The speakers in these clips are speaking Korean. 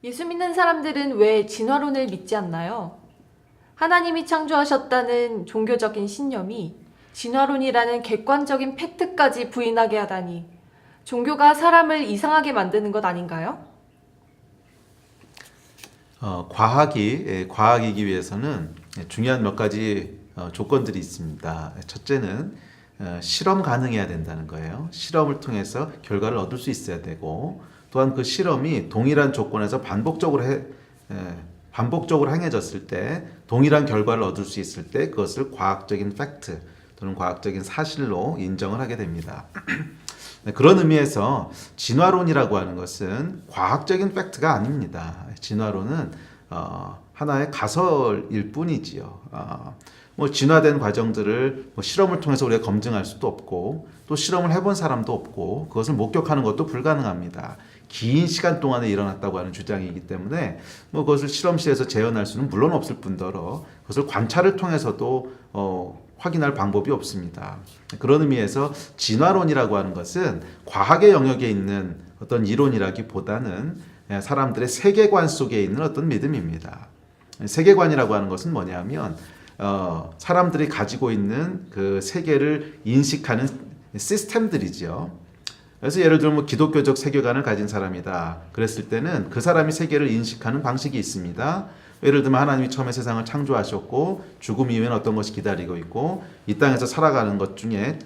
예수 믿는 사람들은 왜 진화론을 믿지 않나요? 하나님이 창조하셨다는 종교적인 신념이 진화론이라는 객관적인 팩트까지 부인하게 하다니 종교가 사람을 이상하게 만드는 것 아닌가요? 과학이기 위해서는 중요한 몇 가지 조건들이 있습니다. 첫째는 실험 가능해야 된다는 거예요. 실험을 통해서 결과를 얻을 수 있어야 되고, 또한 그 실험이 동일한 조건에서 반복적으로 행해졌을 때 동일한 결과를 얻을 수 있을 때 그것을 과학적인 팩트 또는 과학적인 사실로 인정을 하게 됩니다. 그런 의미에서 진화론이라고 하는 것은 과학적인 팩트가 아닙니다. 진화론은 하나의 가설일 뿐이지요. 진화된 과정들을 실험을 통해서 우리가 검증할 수도 없고, 또 실험을 해본 사람도 없고, 그것을 목격하는 것도 불가능합니다. 긴 시간 동안에 일어났다고 하는 주장이기 때문에 그것을 실험실에서 재현할 수는 물론 없을 뿐더러 그것을 관찰을 통해서도 확인할 방법이 없습니다. 그런 의미에서 진화론이라고 하는 것은 과학의 영역에 있는 어떤 이론이라기보다는 사람들의 세계관 속에 있는 어떤 믿음입니다. 세계관이라고 하는 것은 뭐냐면 사람들이 가지고 있는 그 세계를 인식하는 시스템들이죠. 그래서 예를 들면 기독교적 세계관을 가진 사람이다 그랬을 때는 그 사람이 세계를 인식하는 방식이 있습니다. 예를 들면 하나님이 처음에 세상을 창조하셨고 죽음 이후에는 어떤 것이 기다리고 있고, 이 땅에서 살아가는 것 중에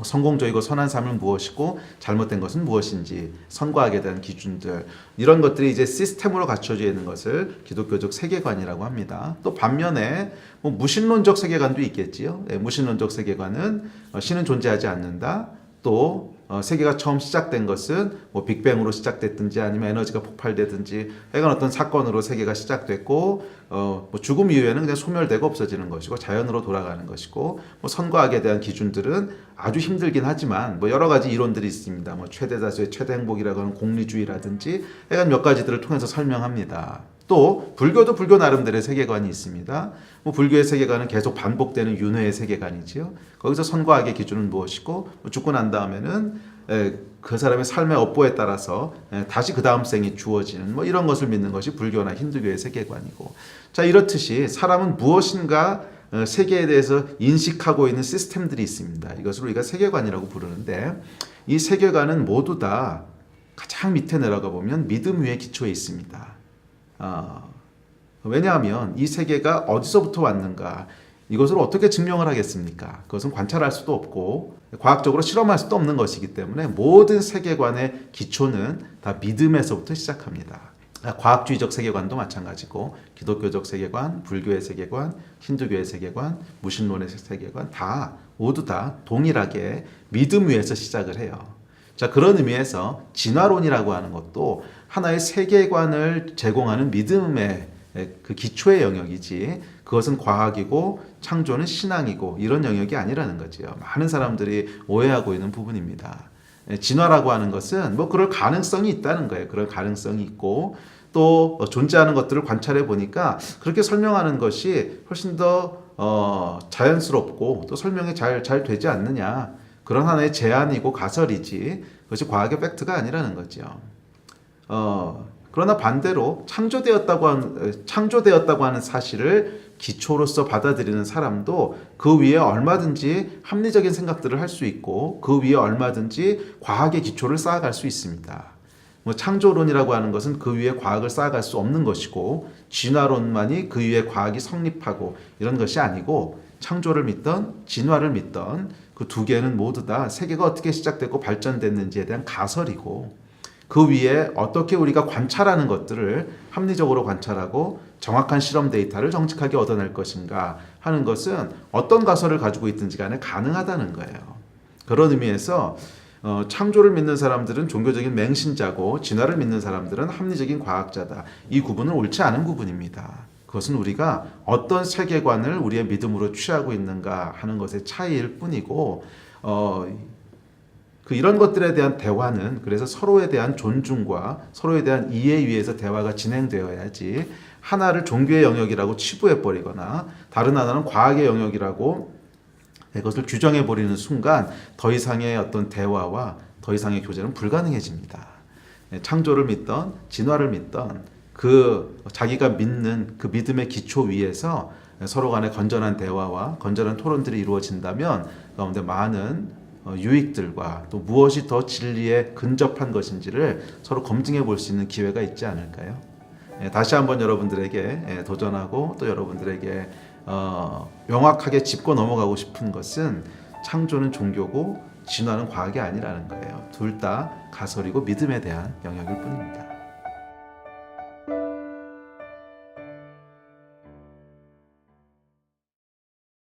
성공적이고 선한 삶은 무엇이고 잘못된 것은 무엇인지, 선과 악에 대한 기준들, 이런 것들이 이제 시스템으로 갖춰져 있는 것을 기독교적 세계관이라고 합니다. 또 반면에 무신론적 세계관도 있겠지요. 무신론적 세계관은 신은 존재하지 않는다. 또 세계가 처음 시작된 것은 빅뱅으로 시작됐든지 아니면 에너지가 폭발되든지 하여간 어떤 사건으로 세계가 시작됐고 죽음 이후에는 그냥 소멸되고 없어지는 것이고 자연으로 돌아가는 것이고, 선과 악에 대한 기준들은 아주 힘들긴 하지만 여러 가지 이론들이 있습니다. 최대 다수의 최대 행복이라고 하는 공리주의라든지 하여간 몇 가지들을 통해서 설명합니다. 또 불교도 불교 나름대로의 세계관이 있습니다. 불교의 세계관은 계속 반복되는 윤회의 세계관이지요. 거기서 선과 악의 기준은 무엇이고, 죽고 난 다음에는 그 사람의 삶의 업보에 따라서 다시 그 다음 생이 주어지는 이런 것을 믿는 것이 불교나 힌두교의 세계관이고, 자, 이렇듯이 사람은 무엇인가 세계에 대해서 인식하고 있는 시스템들이 있습니다. 이것을 우리가 세계관이라고 부르는데, 이 세계관은 모두 다 가장 밑에 내려가 보면 믿음 위에 기초해 있습니다. 왜냐하면 이 세계가 어디서부터 왔는가, 이것을 어떻게 증명을 하겠습니까? 그것은 관찰할 수도 없고 과학적으로 실험할 수도 없는 것이기 때문에 모든 세계관의 기초는 다 믿음에서부터 시작합니다. 과학주의적 세계관도 마찬가지고 기독교적 세계관, 불교의 세계관, 힌두교의 세계관, 무신론의 세계관 모두 다 동일하게 믿음 위에서 시작을 해요. 자, 그런 의미에서 진화론이라고 하는 것도 하나의 세계관을 제공하는 믿음의 그 기초의 영역이지, 그것은 과학이고 창조는 신앙이고 이런 영역이 아니라는 거죠. 많은 사람들이 오해하고 있는 부분입니다. 진화라고 하는 것은 그럴 가능성이 있다는 거예요. 그런 가능성이 있고, 또 존재하는 것들을 관찰해 보니까 그렇게 설명하는 것이 훨씬 더 자연스럽고 또 설명이 잘 되지 않느냐, 그런 하나의 제안이고 가설이지 그것이 과학의 팩트가 아니라는 거죠. 그러나 반대로 창조되었다고 하는 사실을 기초로서 받아들이는 사람도 그 위에 얼마든지 합리적인 생각들을 할 수 있고, 그 위에 얼마든지 과학의 기초를 쌓아갈 수 있습니다. 창조론이라고 하는 것은 그 위에 과학을 쌓아갈 수 없는 것이고, 진화론만이 그 위에 과학이 성립하고 이런 것이 아니고, 창조를 믿던 진화를 믿던 그 두 개는 모두 다 세계가 어떻게 시작됐고 발전됐는지에 대한 가설이고, 그 위에 어떻게 우리가 관찰하는 것들을 합리적으로 관찰하고 정확한 실험 데이터를 정직하게 얻어낼 것인가 하는 것은 어떤 가설을 가지고 있든지 간에 가능하다는 거예요. 그런 의미에서 창조를 믿는 사람들은 종교적인 맹신자고, 진화를 믿는 사람들은 합리적인 과학자다. 이 구분은 옳지 않은 구분입니다. 그것은 우리가 어떤 세계관을 우리의 믿음으로 취하고 있는가 하는 것의 차이일 뿐이고, 이런 것들에 대한 대화는 그래서 서로에 대한 존중과 서로에 대한 이해에 의해서 대화가 진행되어야지, 하나를 종교의 영역이라고 치부해버리거나 다른 하나는 과학의 영역이라고 그것을 규정해버리는 순간 더 이상의 어떤 대화와 더 이상의 교제는 불가능해집니다. 창조를 믿던 진화를 믿던 그 자기가 믿는 그 믿음의 기초 위에서 서로 간의 건전한 대화와 건전한 토론들이 이루어진다면 가운데 많은 유익들과 또 무엇이 더 진리에 근접한 것인지를 서로 검증해 볼 수 있는 기회가 있지 않을까요? 다시 한번 여러분들에게 도전하고 또 여러분들에게 명확하게 짚고 넘어가고 싶은 것은 창조는 종교고 진화는 과학이 아니라는 거예요. 둘 다 가설이고 믿음에 대한 영역일 뿐입니다.